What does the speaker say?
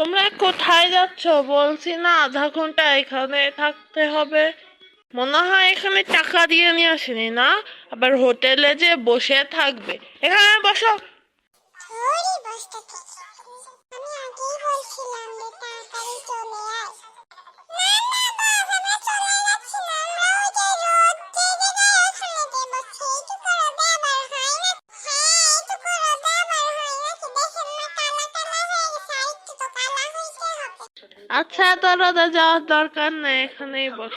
তোমরা কোথায় যাচ্ছ? বলছি না আধা ঘন্টা এখানে থাকতে হবে। মনে হয় এখানে টাকা দিয়ে নিয়ে আসেনি না, আবার হোটেলে যে বসে থাকবে। এখানে বসো। থোড়ি বসতে থেকে আমি আগেই বলছিলাম যে তাড়াতাড়ি চলে আয়। না না বাস, আমরা চলে যাচ্ছি না। আমরা ওই যে রোড যে জায়গায় ওখানে দেবো, সেইটুকু রোদে আবার হয় না। হ্যাঁ, এইটুকু রোদে আবার হয় নাকি? দেখেন না কালা কালা হয়ে গেছে, আর একটু তো কালা হইতে হবে। আচ্ছা, এত রোদে যাওয়ার দরকার নেই, এখানেই বস।